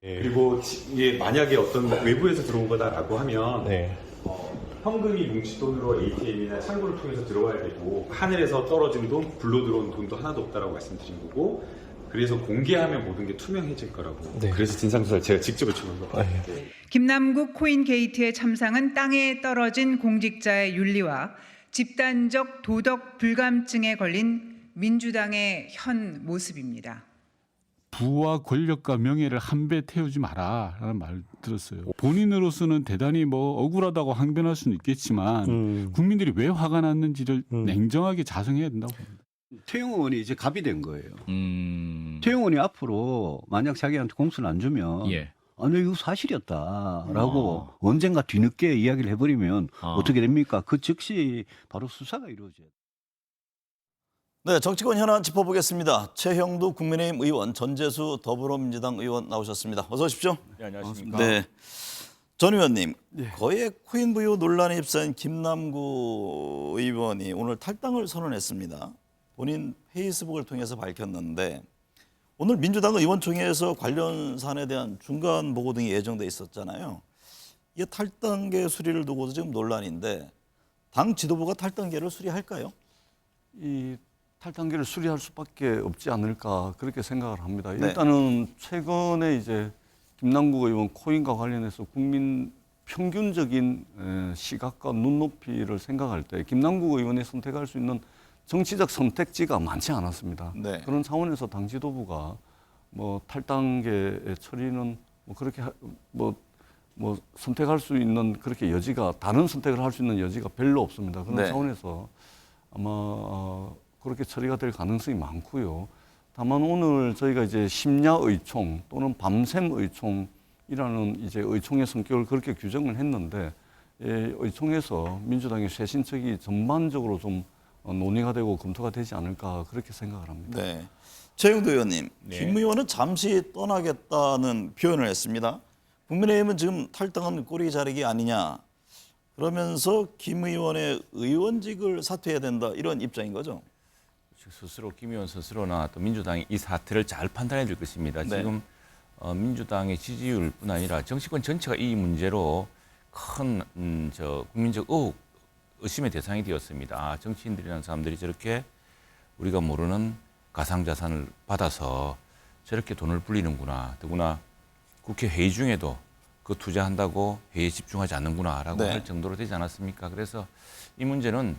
그리고 이게 만약에 어떤 외부에서 들어온 거다라고 하면 네. 현금이 뭉칫돈으로 ATM이나 창구를 통해서 들어와야 되고 하늘에서 떨어진 돈, 불로 들어온 돈도 하나도 없다라고 말씀드린 거고 그래서 공개하면 모든 게 투명해질 거라고. 네. 그래서 진상조사를 제가 직접 요청한 거예요. 네. 김남국 코인 게이트의 참상은 땅에 떨어진 공직자의 윤리와 집단적 도덕 불감증에 걸린 민주당의 현 모습입니다. 부와 권력과 명예를 한 배 태우지 마라라는 말 들었어요. 본인으로서는 대단히 뭐 억울하다고 항변할 수는 있겠지만 국민들이 왜 화가 났는지를 냉정하게 자성해야 된다고 봅니다. 최영 의원이 이제 갑이 된 거예요. 최영 의원이 앞으로 만약 자기한테 공수를 안 주면 예. 아니 이거 사실이었다라고 언젠가 뒤늦게 이야기를 해버리면 어떻게 됩니까? 그 즉시 바로 수사가 이루어져요. 네, 정치권 현안 짚어보겠습니다. 최형두 국민의힘 의원, 전재수 더불어민주당 의원 나오셨습니다. 어서 오십시오. 네, 안녕하십니까. 네, 전 의원님, 거액 코인 부유 논란에 휩싸인 김남구 의원이 오늘 탈당을 선언했습니다. 본인 페이스북을 통해서 밝혔는데 오늘 민주당 의원총회에서 관련 사안에 대한 중간 보고 등이 예정돼 있었잖아요. 이게 탈당계 수리를 두고도 지금 논란인데 당 지도부가 탈당계를 수리할까요? 이 탈당계를 수리할 수밖에 없지 않을까 그렇게 생각을 합니다. 네. 일단은 최근에 이제 김남국 의원 코인과 관련해서 국민 평균적인 시각과 눈높이를 생각할 때 김남국 의원이 선택할 수 있는 정치적 선택지가 많지 않았습니다. 네. 그런 차원에서 당 지도부가 뭐 탈당계 처리는 뭐 그렇게 뭐 선택할 수 있는 그렇게 여지가 다른 선택을 할 수 있는 여지가 별로 없습니다. 그런 네. 차원에서 아마 그렇게 처리가 될 가능성이 많고요. 다만 오늘 저희가 이제 심야 의총 또는 밤샘 의총이라는 이제 의총의 성격을 그렇게 규정을 했는데 의총에서 민주당의 쇄신책이 전반적으로 좀 논의가 되고 검토가 되지 않을까 그렇게 생각을 합니다. 네. 최영도 의원님, 네. 김 의원은 잠시 떠나겠다는 표현을 했습니다. 국민의힘은 지금 탈당은 꼬리 자르기 아니냐. 그러면서 김 의원의 의원직을 사퇴해야 된다 이런 입장인 거죠. 스스로 김 의원 스스로나 또 민주당이 이 사태를 잘 판단해 줄 것입니다. 네. 지금 민주당의 지지율뿐 아니라 정치권 전체가 이 문제로 큰 국민적 의심의 대상이 되었습니다. 아, 정치인들이라는 사람들이 저렇게 우리가 모르는 가상자산을 받아서 저렇게 돈을 불리는구나. 더구나 국회 회의 중에도 그 투자한다고 회의에 집중하지 않는구나라고 네. 할 정도로 되지 않았습니까? 그래서 이 문제는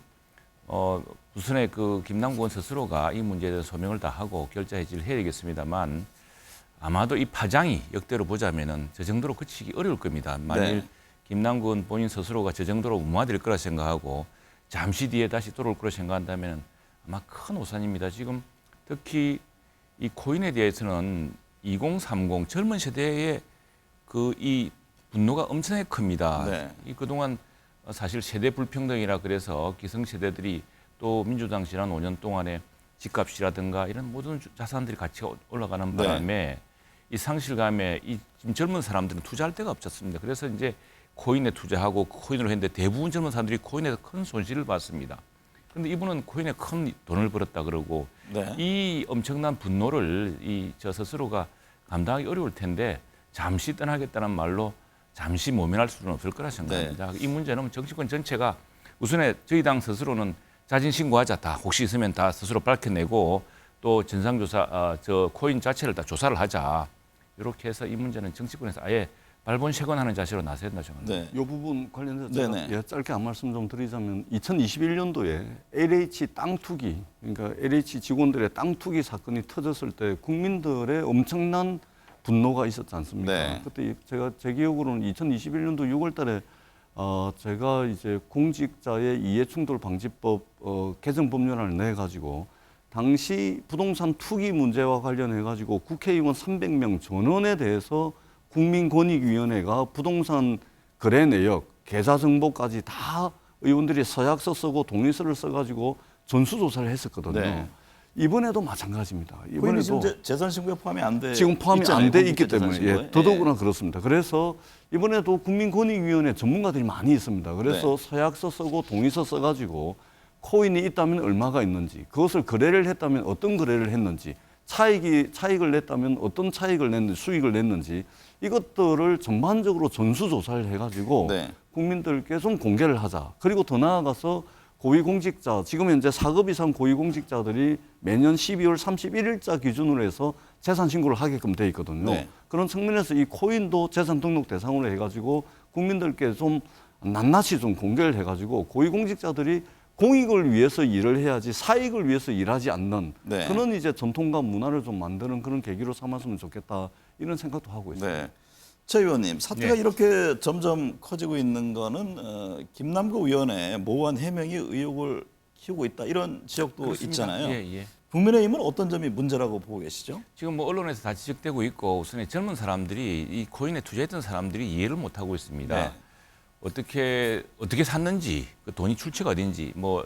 우선에 그 김남국 의원 스스로가 이 문제에 대해서 소명을 다하고 결자 해지를 해야 되겠습니다만 아마도 이 파장이 역대로 보자면은 저 정도로 그치기 어려울 겁니다. 만일 네. 김남국 의원 본인 스스로가 저 정도로 무마될 거라 생각하고 잠시 뒤에 다시 돌아올 거라 생각한다면 아마 큰 오산입니다. 지금 특히 이 코인에 대해서는 2030 젊은 세대의 이 분노가 엄청나게 큽니다. 네. 이 그동안 사실 세대 불평등이라 그래서 기성세대들이 또 민주당 지난 5년 동안에 집값이라든가 이런 모든 자산들이 가치가 올라가는 바람에 이 상실감에 이 지금 젊은 사람들은 투자할 데가 없었습니다. 그래서 이제 코인에 투자하고 코인으로 했는데 대부분 젊은 사람들이 코인에서 큰 손실을 봤습니다. 그런데 이분은 코인에 큰 돈을 벌었다 그러고 네. 이 엄청난 분노를 저 스스로가 감당하기 어려울 텐데 잠시 떠나겠다는 말로 잠시 모면할 수는 없을 거라 생각합니다. 이 문제는 정치권 전체가 우선에 저희 당 스스로는 자진 신고하자. 다 혹시 있으면 다 스스로 밝혀내고 또 진상조사 저 코인 자체를 다 조사를 하자. 이렇게 해서 이 문제는 정치권에서 아예 발본색원하는 자세로 나서야 된다고 생각합니다. 네. 이 부분 관련해서 네네. 제가 짧게 한 말씀 좀 드리자면 2021년도에 LH 땅 투기, 그러니까 LH 직원들의 땅 투기 사건이 터졌을 때 국민들의 엄청난 분노가 있었지 않습니까? 네. 그때 제 기억으로는 2021년도 6월달에 제가 이제 공직자의 이해충돌 방지법 개정 법률안을 내 가지고 당시 부동산 투기 문제와 관련해 가지고 국회의원 300명 전원에 대해서 국민권익위원회가 부동산 거래 내역, 계좌 정보까지 다 의원들이 서약서 쓰고 동의서를 써가지고 전수조사를 했었거든요. 네. 이번에도 마찬가지입니다. 코인이 이번에도 지금 재산 신고에 포함이 안 돼. 지금 포함이 있잖아요. 안 돼 공직자 있기 때문에 재산 신고에. 더더구나 그렇습니다. 그래서 이번에도 국민권익위원회 전문가들이 많이 있습니다. 그래서 네. 서약서 쓰고 동의서 써가지고 코인이 있다면 얼마가 있는지, 그것을 거래를 했다면 어떤 거래를 했는지 차익을 냈다면 어떤 차익을 냈는지 수익을 냈는지 이것들을 전반적으로 전수조사를 해가지고 네. 국민들께 좀 공개를 하자. 그리고 더 나아가서 고위공직자, 지금 현재 4급 이상 고위공직자들이 매년 12월 31일자 기준으로 해서 재산 신고를 하게끔 돼 있거든요. 네. 그런 측면에서 이 코인도 재산 등록 대상으로 해가지고 국민들께 좀 낱낱이 좀 공개를 해가지고 고위공직자들이 공익을 위해서 일을 해야지 사익을 위해서 일하지 않는 네. 그런 이제 전통과 문화를 좀 만드는 그런 계기로 삼았으면 좋겠다 이런 생각도 하고 있습니다. 네. 최 의원님, 사태가 네. 이렇게 점점 커지고 있는 거는 김남국 의원의 모호한 해명이 의혹을 키우고 있다 이런 지적도 그렇습니다. 있잖아요. 예, 예. 국민의힘은 어떤 점이 문제라고 보고 계시죠? 지금 뭐 언론에서 다 지적되고 있고 우선에 젊은 사람들이 이 코인에 투자했던 사람들이 이해를 못 하고 있습니다. 네. 어떻게 샀는지, 그 돈이 출처가 어딘지, 뭐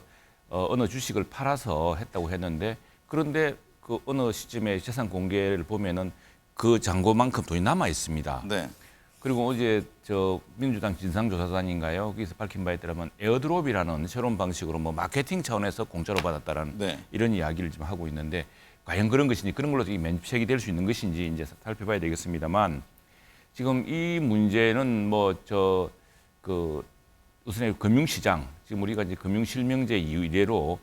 어느 주식을 팔아서 했다고 했는데 그런데 그 어느 시점에 재산 공개를 보면은 그 잔고만큼 돈이 남아 있습니다. 네. 그리고 어제 저 민주당 진상조사단인가요? 거기서 밝힌 바에 따르면 에어드롭이라는 새로운 방식으로 뭐 마케팅 차원에서 공짜로 받았다라는 네. 이런 이야기를 지금 하고 있는데 과연 그런 것인지 그런 걸로 면책이 될 수 있는 것인지 이제 살펴봐야 되겠습니다만 지금 이 문제는 우선에 금융시장 지금 우리가 이제 금융실명제 이래로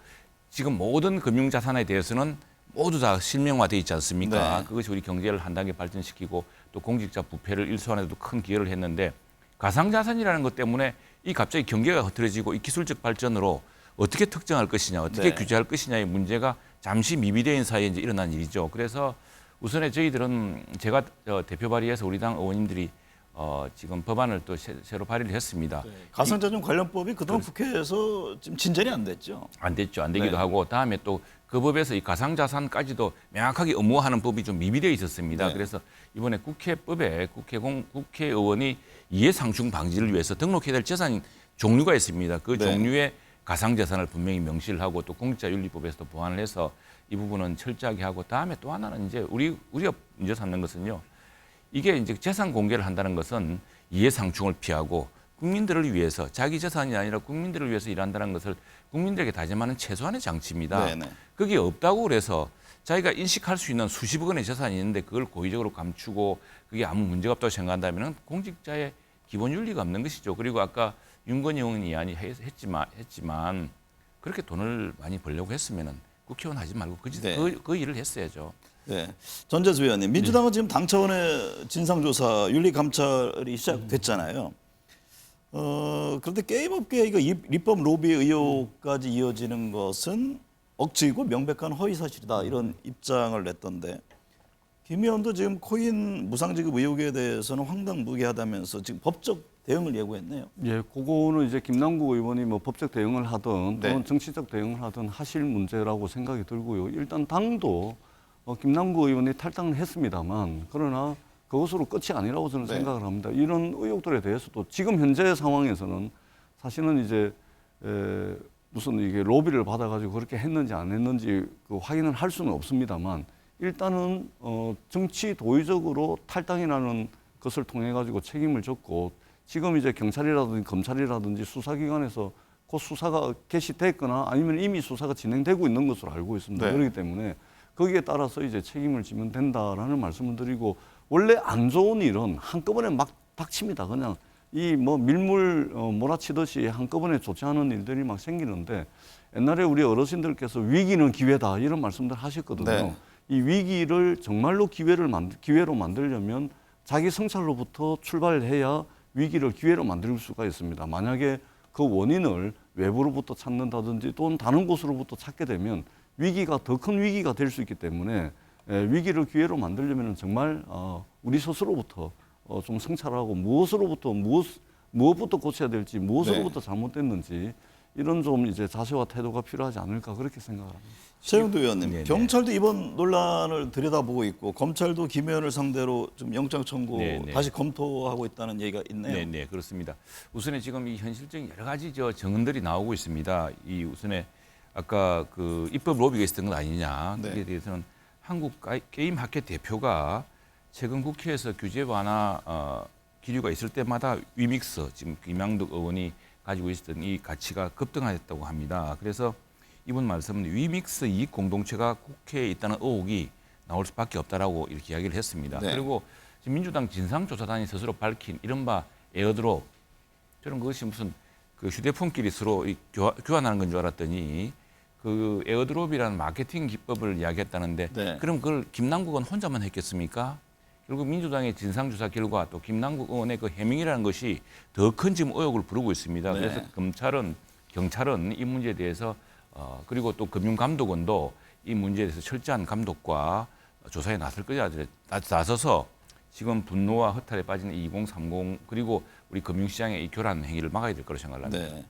지금 모든 금융자산에 대해서는 모두 다 실명화돼 있지 않습니까? 네. 그것이 우리 경제를 한 단계 발전시키고 또 공직자 부패를 일소하는 데도 큰 기여를 했는데 가상자산이라는 것 때문에 이 갑자기 경계가 흐트러지고 이 기술적 발전으로 어떻게 특정할 것이냐, 어떻게 네. 규제할 것이냐의 문제가 잠시 미비된 사이에 이제 일어난 일이죠. 그래서 우선에 저희들은 제가 대표 발의해서 우리 당 의원님들이 지금 법안을 또 새로 발의를 했습니다. 가상자산 관련법이 그동안 국회에서 지금 진전이 안 됐죠. 안 됐죠. 안 되기도 네. 하고 다음에 또 그 법에서 이 가상자산까지도 명확하게 의무화하는 법이 좀 미비되어 있었습니다. 네. 그래서 이번에 국회법에 국회의원이 이해상충 방지를 위해서 등록해야 될 재산 종류가 있습니다. 그 네. 종류의 가상자산을 분명히 명시를 하고 또 공직자윤리법에서도 보완을 해서 이 부분은 철저하게 하고 다음에 또 하나는 이제 우리가 문제 삼는 것은요. 이게 이제 재산 공개를 한다는 것은 이해상충을 피하고 국민들을 위해서 자기 재산이 아니라 국민들을 위해서 일한다는 것을 국민들에게 다짐하는 최소한의 장치입니다. 네네. 그게 없다고 그래서 자기가 인식할 수 있는 수십억 원의 재산이 있는데 그걸 고의적으로 감추고 그게 아무 문제가 없다고 생각한다면 공직자의 기본 윤리가 없는 것이죠. 그리고 아까 윤건희 의원이 했지만 그렇게 돈을 많이 벌려고 했으면 국회의원 하지 말고 네. 그 일을 했어야죠. 네. 전재수 의원님, 민주당은 지금 당 차원의 진상조사, 윤리감찰이 시작됐잖아요. 그런데 게임업계 이거 입법 로비 의혹까지 이어지는 것은 억지고 명백한 허위 사실이다 이런 입장을 냈던데 김 의원도 지금 코인 무상지급 의혹에 대해서는 황당무계하다면서 지금 법적 대응을 예고했네요. 예, 그거는 이제 김남국 의원이 뭐 법적 대응을 하든 네. 또는 정치적 대응을 하든 하실 문제라고 생각이 들고요. 일단 당도 김남국 의원이 탈당을 했습니다만 그러나 그것으로 끝이 아니라고 저는 네. 생각을 합니다. 이런 의혹들에 대해서도 지금 현재 상황에서는 사실은 이제 무슨 이게 로비를 받아가지고 그렇게 했는지 안 했는지 그 확인을 할 수는 없습니다만 일단은 정치 도의적으로 탈당이라는 것을 통해 가지고 책임을 졌고 지금 이제 경찰이라든지 검찰이라든지 수사기관에서 그 수사가 개시됐거나 아니면 이미 수사가 진행되고 있는 것으로 알고 있습니다. 네. 그렇기 때문에 거기에 따라서 이제 책임을 지면 된다라는 말씀을 드리고 원래 안 좋은 일은 한꺼번에 막 닥칩니다. 그냥 이 뭐 밀물 몰아치듯이 한꺼번에 좋지 않은 일들이 막 생기는데 옛날에 우리 어르신들께서 위기는 기회다 이런 말씀들 하셨거든요. 네. 이 위기를 정말로 기회로 만들려면 자기 성찰로부터 출발해야 위기를 기회로 만들 수가 있습니다. 만약에 그 원인을 외부로부터 찾는다든지 또는 다른 곳으로부터 찾게 되면 위기가 더 큰 위기가 될 수 있기 때문에 위기를 기회로 만들려면 정말 우리 스스로부터 좀 성찰하고 무엇부터 고쳐야 될지 무엇으로부터 잘못됐는지 이런 좀 이제 자세와 태도가 필요하지 않을까 그렇게 생각합니다. 최영도 의원님, 네네. 경찰도 이번 논란을 들여다보고 있고 검찰도 김 의원을 상대로 좀 영장 청구 네네. 다시 검토하고 있다는 얘기가 있네요. 네, 그렇습니다. 우선에 지금 이 현실적인 여러 가지 정언들이 나오고 있습니다. 이 우선에 아까 그 입법 로비가 있었던 것 아니냐. 네. 그에 대해서는 한국 게임 학회 대표가 최근 국회에서 규제 완화 기류가 있을 때마다 위믹스 지금 김양덕 의원이 가지고 있었던 이 가치가 급등하였다고 합니다. 그래서 이분 말씀은 위믹스 이익 공동체가 국회에 있다는 의혹이 나올 수밖에 없다라고 이렇게 이야기를 했습니다. 네. 그리고 지금 민주당 진상조사단이 스스로 밝힌 이른바 에어드롭, 저는 그것이 무슨 그 휴대폰끼리 서로 교환하는 건 줄 알았더니 그 에어드롭이라는 마케팅 기법을 이야기했다는데 네. 그럼 그걸 김남국 의원 혼자만 했겠습니까? 결국 민주당의 진상조사 결과 또 김남국 의원의 그 해명이라는 것이 더 큰 지금 의혹을 부르고 있습니다. 네. 그래서 경찰은 이 문제에 대해서 그리고 또 금융감독원도 이 문제에 대해서 철저한 감독과 조사에 나설 거냐 나서서 지금 분노와 허탈에 빠진 2030 그리고 우리 금융시장의 이 교란 행위를 막아야 될 거라고 생각합니다. 네.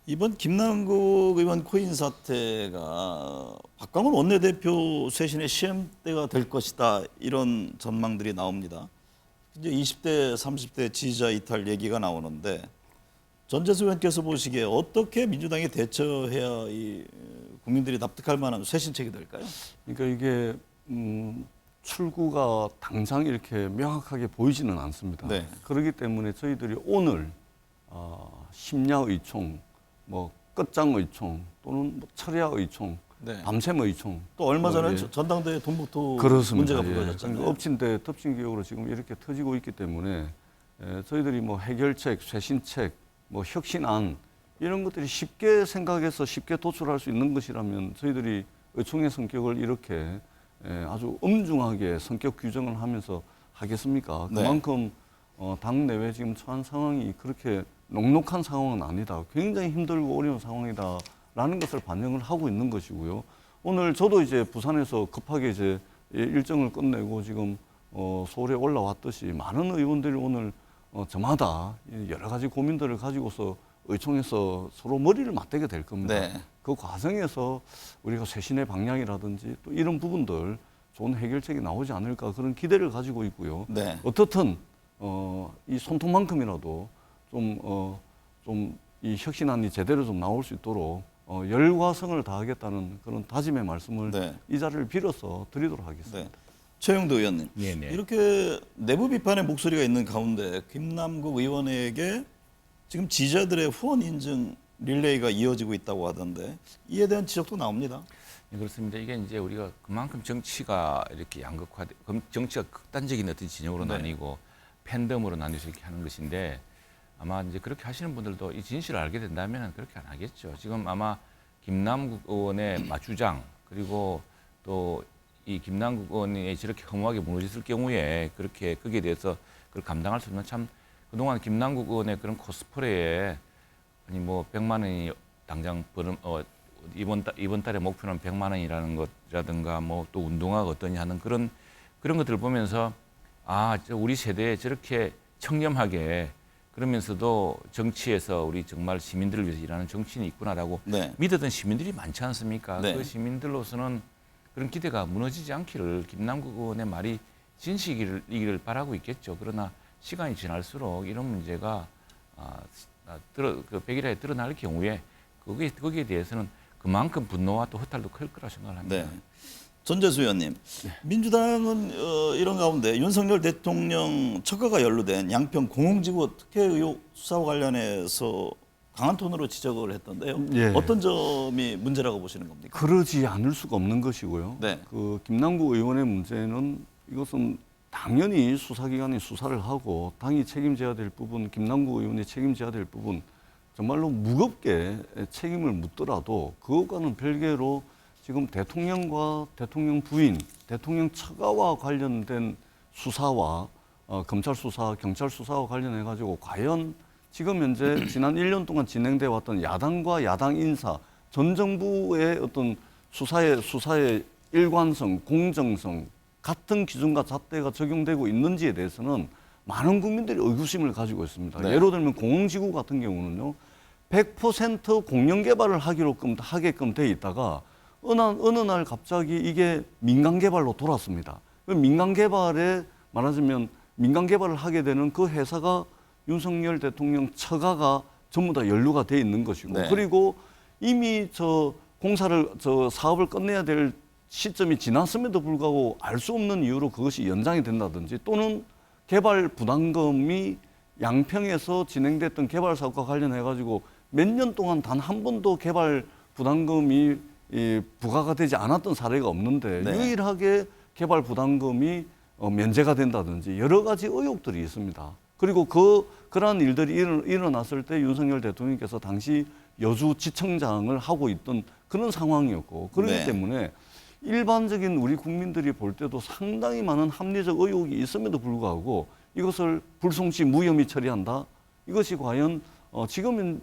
이번 김남국 의원 코인 사태가 박광훈 원내대표 쇄신의 시험대가 될 것이다 이런 전망들이 나옵니다. 이제 20대, 30대 지지자 이탈 얘기가 나오는데 전재수 의원께서 보시기에 어떻게 민주당이 대처해야 이 국민들이 납득할 만한 쇄신책이 될까요? 그러니까 이게 출구가 당장 이렇게 명확하게 보이지는 않습니다. 네. 그렇기 때문에 저희들이 오늘 심야의총, 뭐 끝장의총 또는 뭐 철야의총, 네. 밤샘의총 또 얼마 전에 예. 전당대회 돈봉투 그렇습니다. 문제가 예. 불거졌잖아요. 그러니까 엎친 데 덮친 격으로 지금 이렇게 터지고 있기 때문에 저희들이 뭐 해결책, 쇄신책, 뭐 혁신안 이런 것들이 쉽게 생각해서 쉽게 도출할 수 있는 것이라면 저희들이 의총의 성격을 이렇게 아주 엄중하게 성격 규정을 하면서 하겠습니까? 네. 그만큼 당 내외 지금 처한 상황이 그렇게 녹록한 상황은 아니다. 굉장히 힘들고 어려운 상황이다라는 것을 반영을 하고 있는 것이고요. 오늘 저도 이제 부산에서 급하게 이제 일정을 끝내고 지금 서울에 올라왔듯이 많은 의원들이 오늘 저마다 여러 가지 고민들을 가지고서 의총에서 서로 머리를 맞대게 될 겁니다. 네. 그 과정에서 우리가 쇄신의 방향이라든지 또 이런 부분들 좋은 해결책이 나오지 않을까 그런 기대를 가지고 있고요. 네. 어떻든 이 손톱만큼이라도 좀 이 혁신안이 제대로 좀 나올 수 있도록 열과 성을 다하겠다는 그런 다짐의 말씀을 네. 이 자리를 빌어서 드리도록 하겠습니다. 네. 최영도 의원님, 네네. 이렇게 내부 비판의 목소리가 있는 가운데 김남국 의원에게 지금 지지자들의 후원 인증 릴레이가 이어지고 있다고 하던데 이에 대한 지적도 나옵니다. 네, 그렇습니다. 이게 이제 우리가 그만큼 정치가 이렇게 양극화돼, 정치가 극단적인 어떤 진영으로 네. 나뉘고 팬덤으로 나뉘어서 이렇게 하는 것인데 아마 이제 그렇게 하시는 분들도 이 진실을 알게 된다면 그렇게 안 하겠죠. 지금 아마 김남국 의원의 마주장 그리고 또 이 김남국 의원이 저렇게 허무하게 무너졌을 경우에 그렇게 거기에 대해서 그걸 감당할 수 있는 참 그동안 김남국 의원의 그런 코스프레에 아니 뭐 100만 원이 당장 이번 달에 목표는 100만 원이라는 것이라든가 뭐 또 운동화가 어떠냐 하는 그런 것들을 보면서 우리 세대에 저렇게 청렴하게 그러면서도 정치에서 우리 정말 시민들을 위해서 일하는 정치인이 있구나라고 네. 믿었던 시민들이 많지 않습니까? 네. 그 시민들로서는 그런 기대가 무너지지 않기를 김남국 의원의 말이 진실이기를 바라고 있겠죠. 그러나 시간이 지날수록 이런 문제가 백일하에 드러날 경우에 거기에 대해서는 그만큼 분노와 또 허탈도 클 거라 생각합니다. 네. 전재수 의원님, 민주당은 이런 가운데 윤석열 대통령 처가가 연루된 양평 공흥지구 특혜 의혹 수사와 관련해서 강한 톤으로 지적을 했던데요. 예. 어떤 점이 문제라고 보시는 겁니까? 그러지 않을 수가 없는 것이고요. 네. 그 김남국 의원의 문제는 이것은 당연히 수사기관이 수사를 하고 당이 책임져야 될 부분, 김남국 의원이 책임져야 될 부분 정말로 무겁게 책임을 묻더라도 그것과는 별개로 지금 대통령과 대통령 부인, 대통령 처가와 관련된 수사와 검찰 수사, 경찰 수사와 관련해 가지고 과연 지금 현재 지난 1년 동안 진행돼 왔던 야당과 야당 인사, 전 정부의 어떤 수사의 일관성, 공정성, 같은 기준과 잣대가 적용되고 있는지에 대해서는 많은 국민들이 의구심을 가지고 있습니다. 네. 예를 들면 공흥지구 같은 경우는요, 100% 공영 개발을 하게끔 돼 있다가 어느 날 갑자기 이게 민간 개발로 돌았습니다. 민간 개발에 말하자면 민간 개발을 하게 되는 그 회사가 윤석열 대통령 처가가 전부 다 연루가 돼 있는 것이고 네. 그리고 이미 사업을 끝내야 될 시점이 지났음에도 불구하고 알 수 없는 이유로 그것이 연장이 된다든지 또는 개발 부담금이 양평에서 진행됐던 개발 사업과 관련해 가지고 몇 년 동안 단 한 번도 개발 부담금이 부과가 되지 않았던 사례가 없는데 네. 유일하게 개발 부담금이 면제가 된다든지 여러 가지 의혹들이 있습니다. 그리고 그러한 일들이 일어났을 때 윤석열 대통령께서 당시 여주지청장을 하고 있던 그런 상황이었고 그렇기 네. 때문에 일반적인 우리 국민들이 볼 때도 상당히 많은 합리적 의혹이 있음에도 불구하고 이것을 불송치 무혐의 처리한다. 이것이 과연 지금은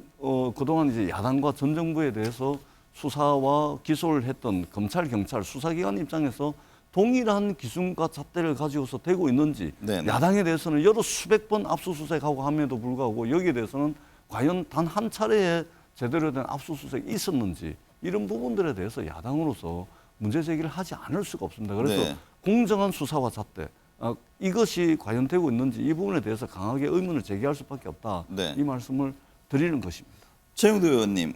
그동안 이제 야당과 전 정부에 대해서 수사와 기소를 했던 검찰, 경찰, 수사기관 입장에서 동일한 기준과 잣대를 가지고서 되고 있는지 네네. 야당에 대해서는 여러 수백 번 압수수색하고 함에도 불구하고 여기에 대해서는 과연 단 한 차례에 제대로 된 압수수색이 있었는지 이런 부분들에 대해서 야당으로서 문제 제기를 하지 않을 수가 없습니다. 그래서 네. 공정한 수사와 잣대 이것이 과연 되고 있는지 이 부분에 대해서 강하게 의문을 제기할 수밖에 없다. 네. 이 말씀을 드리는 것입니다. 최영도 의원님,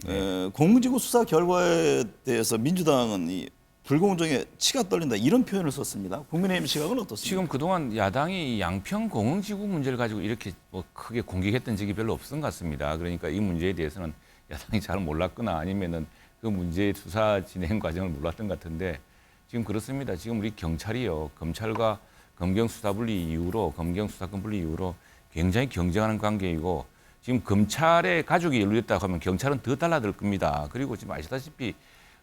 공무지구 수사 결과에 대해서 민주당은 이 불공정에 치가 떨린다 이런 표현을 썼습니다. 국민의힘 시각은 어떻습니까? 지금 그동안 야당이 양평 공흥지구 문제를 가지고 이렇게 뭐 크게 공격했던 적이 별로 없은 것 같습니다. 그러니까 이 문제에 대해서는 야당이 잘 몰랐거나 아니면은 그 문제의 수사 진행 과정을 몰랐던 것 같은데 지금 그렇습니다. 지금 우리 경찰이요. 검찰과 검경 수사 분리 이후로 검경 수사권 분리 이후로 굉장히 경쟁하는 관계이고 지금 검찰의 가족이 연루됐다고 하면 경찰은 더 달라들 겁니다. 그리고 지금 아시다시피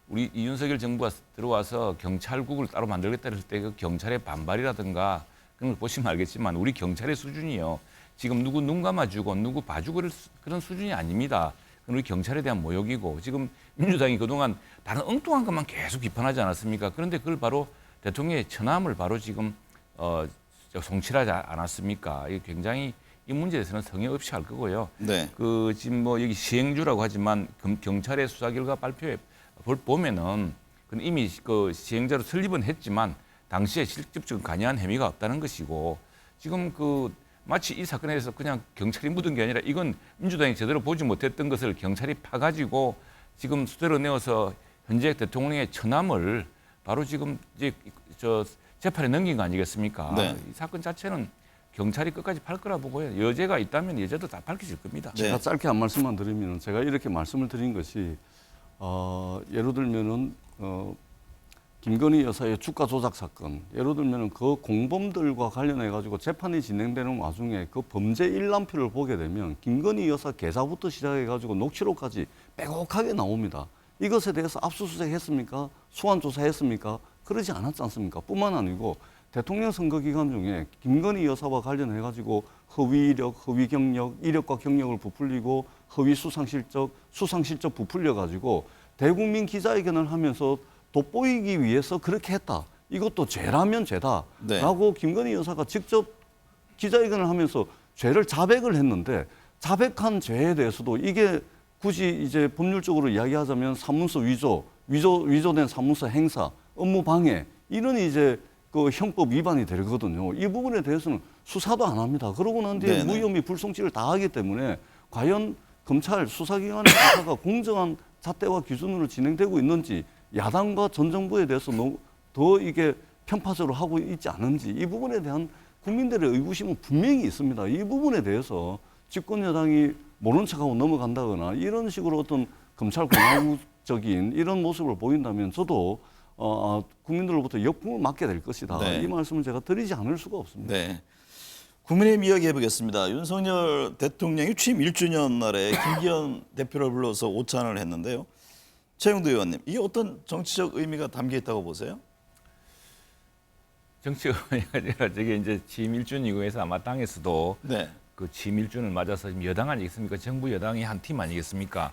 우리 이윤석열 정부가 들어와서 경찰국을 따로 만들겠다 했을 때 그 경찰의 반발이라든가 그런 걸 보시면 알겠지만 우리 경찰의 수준이요. 지금 누구 눈 감아주고 누구 봐주고 그런 수준이 아닙니다. 그건 우리 경찰에 대한 모욕이고 지금 민주당이 그동안 다른 엉뚱한 것만 계속 비판하지 않았습니까? 그런데 그걸 바로 대통령의 처남을 바로 지금 송치하지 않았습니까? 이게 굉장히 이 문제에 대해서는 성의 없이 할 거고요. 네. 그 지금 뭐 여기 시행주라고 하지만 경찰의 수사 결과 발표에 보면은 이미 그 시행자로 설립은 했지만 당시에 실질적으로 관여한 혐의가 없다는 것이고 지금 그 마치 이 사건에 대해서 그냥 경찰이 묻은 게 아니라 이건 민주당이 제대로 보지 못했던 것을 경찰이 파가지고 지금 수대로 내어서 현재 대통령의 처남을 바로 지금 이제 재판에 넘긴 거 아니겠습니까? 네. 이 사건 자체는 경찰이 끝까지 팔 거라 보고요. 여죄가 있다면 여죄도 다 밝혀질 겁니다. 네. 제가 짧게 한 말씀만 드리면 제가 이렇게 말씀을 드린 것이 예를 들면은 김건희 여사의 주가 조작 사건, 예를 들면은 그 공범들과 관련해 가지고 재판이 진행되는 와중에 그 범죄 일람표를 보게 되면 김건희 여사 계좌부터 시작해 가지고 녹취록까지 빼곡하게 나옵니다. 이것에 대해서 압수수색했습니까? 소환 조사했습니까? 그러지 않았지 않습니까? 뿐만 아니고 대통령 선거 기간 중에 김건희 여사와 관련해 가지고 허위 이력, 허위 경력, 이력과 경력을 부풀리고 허위 수상실적 부풀려 가지고 대국민 기자회견을 하면서 돋보이기 위해서 그렇게 했다. 이것도 죄라면 죄다라고 네. 김건희 여사가 직접 기자회견을 하면서 죄를 자백을 했는데 자백한 죄에 대해서도 이게 굳이 이제 법률적으로 이야기하자면 사문서 위조된 사문서 행사, 업무 방해 이런 이제 그 형법 위반이 되거든요. 이 부분에 대해서는 수사도 안 합니다. 그러고 난 뒤에 네네. 무혐의 불송치를 다 하기 때문에 과연 검찰 수사기관의 수사가 공정한 잣대와 기준으로 진행되고 있는지 야당과 전 정부에 대해서 더 이게 편파적으로 하고 있지 않은지 이 부분에 대한 국민들의 의구심은 분명히 있습니다. 이 부분에 대해서 집권 여당이 모른 척하고 넘어간다거나 이런 식으로 어떤 검찰 공화국적인 이런 모습을 보인다면 저도 국민들로부터 역풍을 맞게 될 것이다. 네. 이 말씀을 제가 드리지 않을 수가 없습니다. 네. 국민의힘 이야기 해보겠습니다. 윤석열 대통령이 취임 1주년 날에 김기현 대표를 불러서 오찬을 했는데요. 최영도 의원님, 이게 어떤 정치적 의미가 담겨 있다고 보세요? 정치가 아니라 저게 이제 취임 1주년 이후에서 아마 당에서도 네. 그 취임 1주년을 맞아서 지금 여당 아니겠습니까? 정부 여당이 한 팀 아니겠습니까?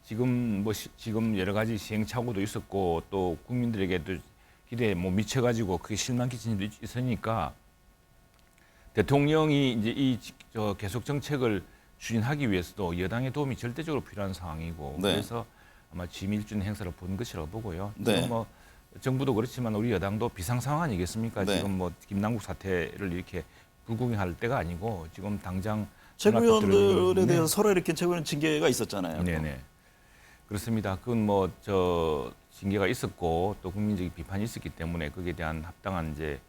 지금 지금 여러 가지 시행착오도 있었고 또 국민들에게도 기대에 미쳐가지고 그게 실망 끼친 일도 있으니까 대통령이 이제 계속 정책을 추진하기 위해서도 여당의 도움이 절대적으로 필요한 상황이고 네. 그래서 아마 취임 1주년 행사를 본 것이라고 보고요. 네. 지금 뭐 정부도 그렇지만 우리 여당도 비상 상황 아니겠습니까? 네. 지금 뭐 김남국 사태를 이렇게 불구경할 때가 아니고 지금 당장 최고위원들에 네. 대해서 서로 이렇게 최고위원 징계가 있었잖아요. 네네. 그렇습니다. 그건 뭐 징계가 있었고 또 국민적인 비판이 있었기 때문에 거기에 대한 합당한 이제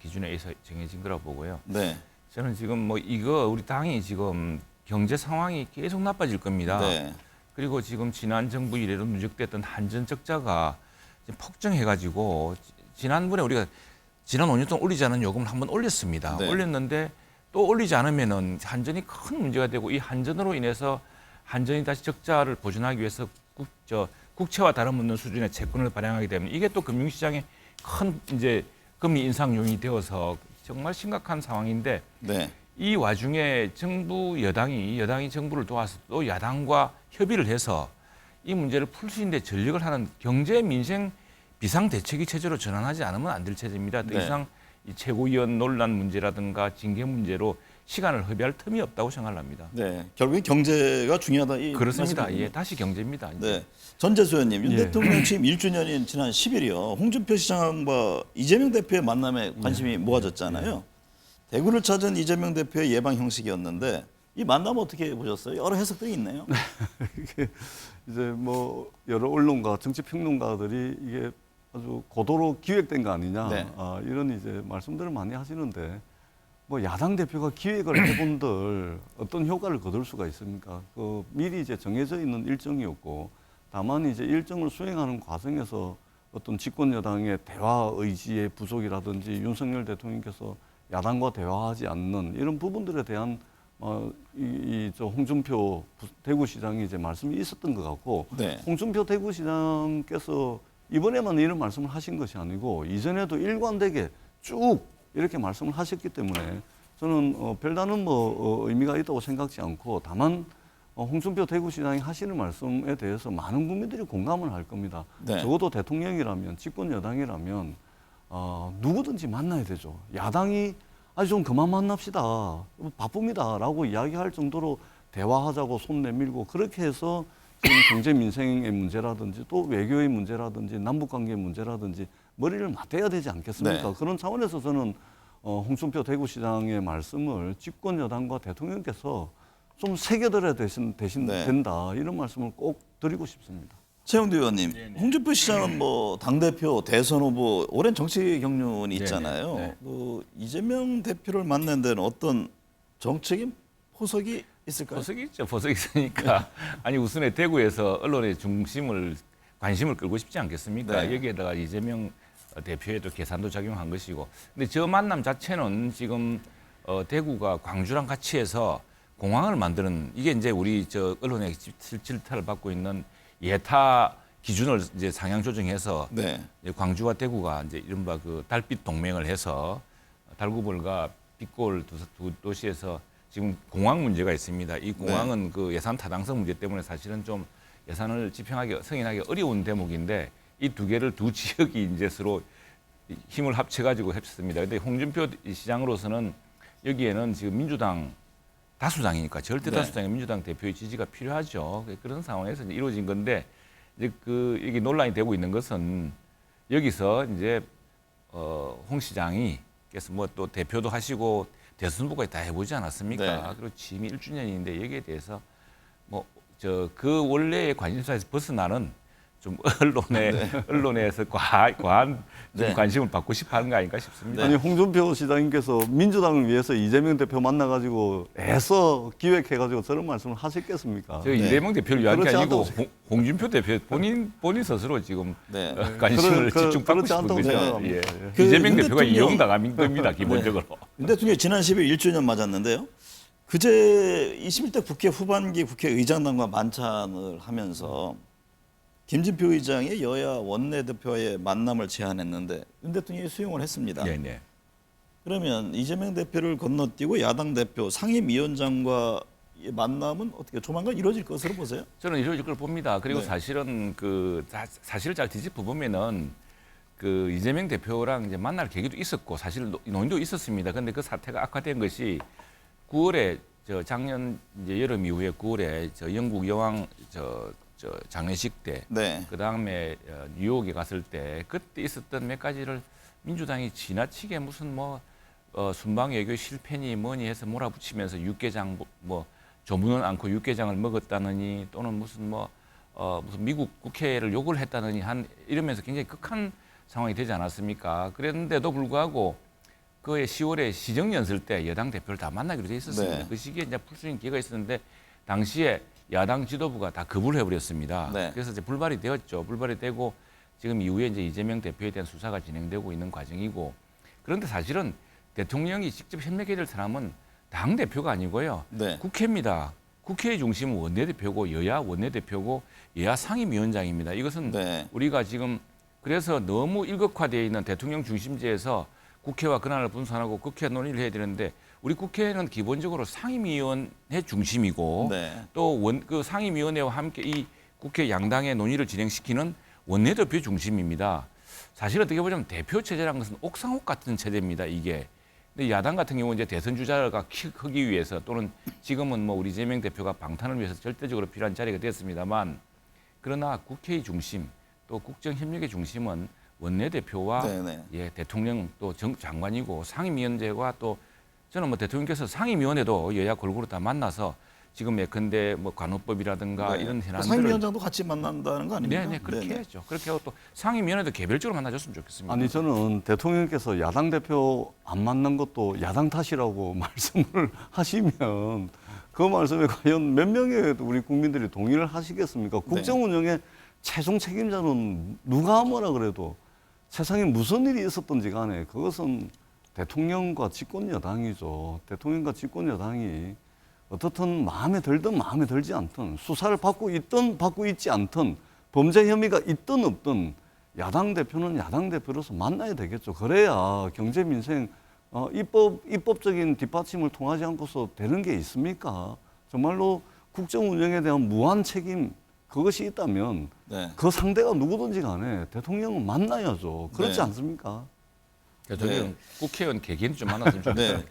기준에 의해서 정해진 거라고 보고요. 네. 저는 지금 뭐 우리 당이 지금 경제 상황이 계속 나빠질 겁니다. 네. 그리고 지금 지난 정부 이래로 누적됐던 한전 적자가 지금 폭증해가지고 지난번에 우리가 지난 5년 동안 올리지 않은 요금을 한번 올렸습니다. 네. 올렸는데 또 올리지 않으면은 한전이 큰 문제가 되고 이 한전으로 인해서 한전이 다시 적자를 보존하기 위해서 국채와 다름없는 수준의 채권을 발행하게 되면 이게 또 금융시장에 큰 이제 금리 인상 요인이 되어서 정말 심각한 상황인데 네. 이 와중에 여당이 정부를 도와서 또 야당과 협의를 해서 이 문제를 풀 수 있는데 전력을 하는 경제 민생 비상대책위 체제로 전환하지 않으면 안 될 체제입니다. 더 네. 이상 이 최고위원 논란 문제라든가 징계 문제로 시간을 허비할 틈이 없다고 생각합니다. 네. 결국엔 경제가 중요하다. 이 그렇습니다. 말씀이군요. 예, 다시 경제입니다. 이제. 네. 전재수 의원님, 윤 예. 대통령 취임 1주년인 지난 10일이요. 홍준표 시장과 이재명 대표의 만남에 관심이 모아졌잖아요. 대구를 찾은 이재명 대표의 예방 형식이었는데 이 만남 어떻게 보셨어요? 여러 해석들이 있네요. 이게 이제 뭐 여러 언론가 정치 평론가들이 이게 아주 고도로 기획된 거 아니냐 네. 이런 이제 말씀들을 많이 하시는데 뭐 야당 대표가 기획을 해본들 어떤 효과를 거둘 수가 있습니까? 그 미리 이제 정해져 있는 일정이었고 다만 이제 일정을 수행하는 과정에서 어떤 집권 여당의 대화 의지의 부족이라든지 윤석열 대통령께서 야당과 대화하지 않는 이런 부분들에 대한 저 홍준표 대구시장이 이제 말씀이 있었던 것 같고 네. 홍준표 대구시장께서 이번에만 이런 말씀을 하신 것이 아니고 이전에도 일관되게 쭉 이렇게 말씀을 하셨기 때문에 저는 별다른 의미가 있다고 생각지 않고 다만 홍준표 대구시장이 하시는 말씀에 대해서 많은 국민들이 공감을 할 겁니다. 네. 적어도 대통령이라면 집권 여당이라면 누구든지 만나야 되죠. 야당이 아니 좀 그만 만납시다. 바쁩니다라고 이야기할 정도로 대화하자고 손 내밀고 그렇게 해서 지금 경제 민생의 문제라든지 또 외교의 문제라든지 남북관계의 문제라든지 머리를 맞대야 되지 않겠습니까? 네. 그런 차원에서 저는 홍준표 대구시장의 말씀을 집권 여당과 대통령께서 좀 새겨들어야 대신 네. 된다 이런 말씀을 꼭 드리고 싶습니다. 최영두 의원님, 홍준표 시장은 뭐 당대표, 대선 후보, 오랜 정치 경륜이 있잖아요. 네. 그 이재명 대표를 만난 데는 어떤 정책인 포석이 있을까요? 보석이 있죠. 보석이 있으니까 아니 우선에 대구에서 언론의 관심을 끌고 싶지 않겠습니까? 네. 여기에다가 이재명 대표에도 계산도 작용한 것이고, 근데 저 만남 자체는 지금 대구가 광주랑 같이 해서 공항을 만드는 이게 이제 우리 저 언론의 질타를 받고 있는 예타 기준을 이제 상향 조정해서 네. 이제 광주와 대구가 이제 이른바 그 달빛 동맹을 해서 달구벌과 빛골 두 도시에서 지금 공항 문제가 있습니다. 이 공항은 그 예산 타당성 문제 때문에 사실은 좀 예산을 승인하기 어려운 대목인데 이 두 개를 두 지역이 이제 서로 힘을 합쳐가지고 했습니다. 근데 홍준표 시장으로서는 여기에는 지금 민주당 다수당이니까 절대 다수당의 민주당 대표의 지지가 필요하죠. 그런 상황에서 이제 이루어진 건데 이제 이게 논란이 되고 있는 것은 여기서 이제 홍 시장이 그래서 뭐 또 대표도 하시고 대선 후보까지 다 해보지 않았습니까? 네. 그리고 취임이 1주년인데 여기에 대해서 뭐 그 원래의 관심사에서 벗어나는 좀 언론에서 과한 네. 관심을 받고 싶어하는 거 아닌가 싶습니다. 아니 홍준표 시장님께서 민주당을 위해서 이재명 대표 만나가지고 애써 기획해가지고 저런 말씀을 하셨겠습니까? 저 이재명 대표를 위한 게 그렇지 아니고 않다고 홍준표 대표 본인 스스로 지금 네. 관심을 집중받고 그렇지 싶은 않다고 거죠. 생각합니다. 예. 그 이재명 윤 대표가 대통령- 이용당한 겁니다, 기본적으로. 윤 대통령이 지난 10일 1주년 맞았는데요. 그제 21대 국회 후반기 국회의장단과 만찬을 하면서 김진표 의장이 여야 원내대표와의 만남을 제안했는데 윤 대통령이 수용을 했습니다. 네, 네. 그러면 이재명 대표를 건너뛰고 야당 대표 상임위원장과 이 만남은 어떻게 조만간 이루어질 것으로 보세요? 저는 이루어질 걸 봅니다. 그리고 네. 사실은 사실을 잘 뒤집어 보면은 그 이재명 대표랑 이제 만날 계기도 있었고 사실 논의도 있었습니다. 근데 그 사태가 악화된 것이 9월에 작년 이제 여름 이후에 9월에 영국 여왕 장례식 때, 네. 그 다음에 뉴욕에 갔을 때 그때 있었던 몇 가지를 민주당이 지나치게 무슨 순방 외교 실패니 뭐니 해서 몰아붙이면서 육개장 조문은 않고 육개장을 먹었다느니 또는 무슨 미국 국회를 욕을 했다느니 이러면서 굉장히 극한 상황이 되지 않았습니까? 그랬는데도 불구하고 그해 10월에 시정연설 때 여당 대표를 다 만나기로 돼 있었습니다. 네. 그 시기에 이제 풀 수 있는 기회가 있었는데 당시에 야당 지도부가 다 거부를 해버렸습니다. 네. 그래서 이제 불발이 되었죠. 불발이 되고 지금 이후에 이제 이재명 대표에 대한 수사가 진행되고 있는 과정이고, 그런데 사실은 대통령이 직접 협력해야 될 사람은 당 대표가 아니고요. 네. 국회입니다. 국회의 중심은 원내대표고 여야 원내대표고 여야 상임위원장입니다. 이것은 네. 우리가 지금 그래서 너무 일극화되어 있는 대통령 중심제에서 국회와 권한을 분산하고 국회 논의를 해야 되는데, 우리 국회는 기본적으로 상임위원회 중심이고 네. 또 그 상임위원회와 함께 이 국회 양당의 논의를 진행시키는 원내대표 중심입니다. 사실 어떻게 보자면 대표 체제라는 것은 옥상옥 같은 체제입니다. 이게. 근데 야당 같은 경우 이제 대선 주자가 크기 위해서 또는 지금은 뭐 우리 이재명 대표가 방탄을 위해서 절대적으로 필요한 자리가 됐습니다만, 그러나 국회의 중심 또 국정협력의 중심은 원내대표와 네네. 예, 대통령 또 장관이고 상임위원회와 또 저는 뭐 대통령께서 상임위원회도 여야 골고루 다 만나서 지금 예컨대 뭐 간호법이라든가 네. 이런 현안들을 상임위원장도 같이 만난다는 거 아닙니까? 네, 그렇게 네네. 해야죠. 그렇게 하고 또 상임위원회도 개별적으로 만나줬으면 좋겠습니다. 아니 저는 대통령께서 야당 대표 안 만난 것도 야당 탓이라고 말씀을 하시면 그 말씀에 과연 몇 명의 우리 국민들이 동의를 하시겠습니까? 국정 운영의 최종 책임자는 누가 뭐라 그래도 세상에 무슨 일이 있었든지 간에 그것은 대통령과 집권 여당이죠. 대통령과 집권 여당이 어떻든 마음에 들든 마음에 들지 않든 수사를 받고 있든 받고 있지 않든 범죄 혐의가 있든 없든 야당 대표는 야당 대표로서 만나야 되겠죠. 그래야 경제 민생 입법적인 뒷받침을 통하지 않고서 되는 게 있습니까? 정말로 국정 운영에 대한 무한 책임 그것이 있다면 네. 그 상대가 누구든지 간에 대통령은 만나야죠. 그렇지 네. 않습니까? 저는 네. 국회의원 개개인 좀 만났으면 좋겠어요. 네.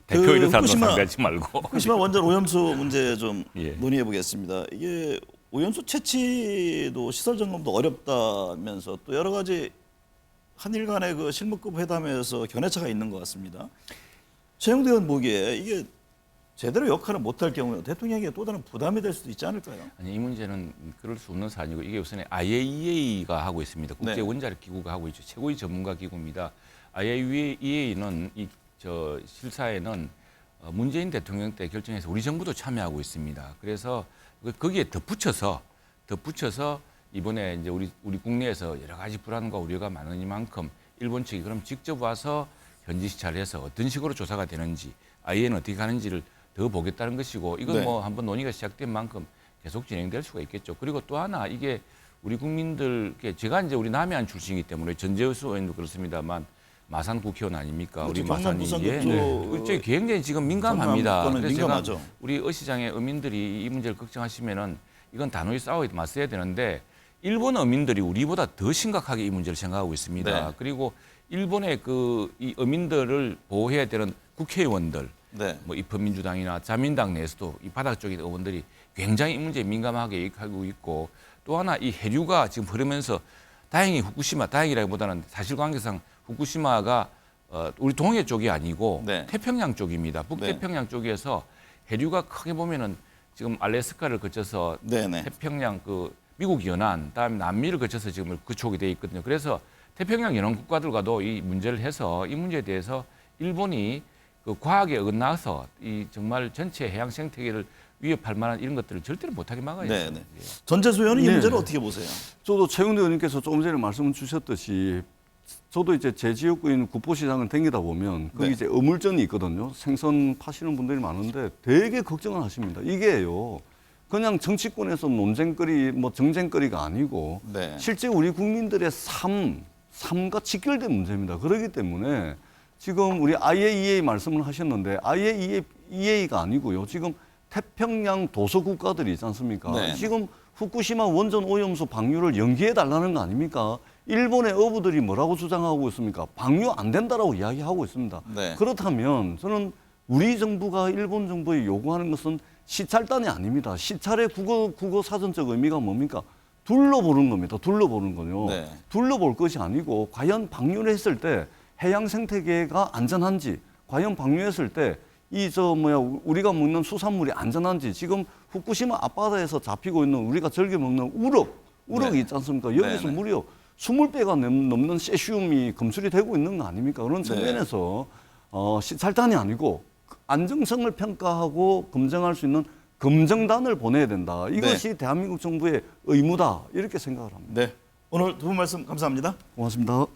대표 이런 사람도 후쿠시마- 상대하지 말고. 후쿠시마 원전 오염수 문제 좀 예. 논의해 보겠습니다. 이게 오염수 채취도 시설 점검도 어렵다면서 또 여러 가지 한일 간의 그 실무급 회담에서 견해차가 있는 것 같습니다. 최영대 의원 보기에 이게 제대로 역할을 못할 경우에 대통령에게 또 다른 부담이 될 수도 있지 않을까요? 아니, 이 문제는 그럴 수 없는 사안이고, 이게 우선 IAEA가 하고 있습니다. 국제 네. 원자력 기구가 하고 있죠. 최고의 전문가 기구입니다. IAEA는 실사에는 문재인 대통령 때 결정해서 우리 정부도 참여하고 있습니다. 그래서 거기에 덧붙여서 이번에 이제 우리 국내에서 여러 가지 불안과 우려가 많으니만큼 일본 측이 그럼 직접 와서 현지 시찰을 해서 어떤 식으로 조사가 되는지, IAEA는 어떻게 가는지를 더 보겠다는 것이고, 이건 네. 뭐 한번 논의가 시작된 만큼 계속 진행될 수가 있겠죠. 그리고 또 하나, 이게 우리 국민들, 제가 이제 우리 남해안 출신이기 때문에 전재수 의원도 그렇습니다만 마산 국회의원 아닙니까? 그렇죠. 우리 경남, 마산이 부산 예, 그쪽, 그쪽이 굉장히 지금 민감합니다. 전남권은 그래서 민감하죠. 제가 우리 어시장의 어민들이 이 문제를 걱정하시면은 이건 단호히 맞서야 되는데, 일본 어민들이 우리보다 더 심각하게 이 문제를 생각하고 있습니다. 네. 그리고 일본의 이 어민들을 보호해야 되는 국회의원들, 네. 뭐 입헌민주당이나 자민당 내에서도 이 바닥 쪽의 의원들이 굉장히 이 문제에 민감하게 하고 있고, 또 하나 이 해류가 지금 흐르면서 다행히 다행이라기보다는 사실관계상 후쿠시마가 우리 동해 쪽이 아니고 네. 태평양 쪽입니다. 북태평양 쪽에서 해류가 크게 보면은 지금 알래스카를 거쳐서 네네. 태평양 미국 연안, 다음에 남미를 거쳐서 지금 그쪽이 돼 있거든요. 그래서 태평양 연안 국가들과도 이 문제를 해서 이 문제에 대해서 일본이 과학에 어긋나서 이 정말 전체 해양 생태계를 위협할 만한 이런 것들을 절대로 못하게 막아야죠. 네네. 예. 전재수 의원은 이 네. 문제를 어떻게 보세요? 저도 최영대 의원님께서 조금 전에 말씀 주셨듯이 저도 이제 제 지역구인 구포시장을 다니다 보면 거기 네. 이제 어물전이 있거든요. 생선 파시는 분들이 많은데 되게 걱정을 하십니다. 이게요. 그냥 정치권에서 논쟁거리, 정쟁거리가 아니고 네. 실제 우리 국민들의 삶과 직결된 문제입니다. 그렇기 때문에 지금 우리 IAEA 말씀을 하셨는데 IAEA가 아니고요. 지금 태평양 도서 국가들이 있지 않습니까? 네. 지금 후쿠시마 원전 오염수 방류를 연기해 달라는 거 아닙니까? 일본의 어부들이 뭐라고 주장하고 있습니까? 방류 안 된다라고 이야기하고 있습니다. 네. 그렇다면 저는 우리 정부가 일본 정부에 요구하는 것은 시찰단이 아닙니다. 시찰의 국어 사전적 의미가 뭡니까? 둘러보는 겁니다. 둘러보는 거요. 네. 둘러볼 것이 아니고 과연 방류를 했을 때 해양 생태계가 안전한지, 과연 방류했을 때 우리가 먹는 수산물이 안전한지, 지금 후쿠시마 앞바다에서 잡히고 있는 우리가 즐겨 먹는 우럭이 네. 있지 않습니까? 여기서 네네. 무려 20배가 넘는 세슘이 검출이 되고 있는 거 아닙니까? 그런 측면에서 시찰단이 아니고 안정성을 평가하고 검증할 수 있는 검증단을 보내야 된다. 이것이 대한민국 정부의 의무다. 이렇게 생각을 합니다. 네. 오늘 두 분 말씀 감사합니다. 고맙습니다.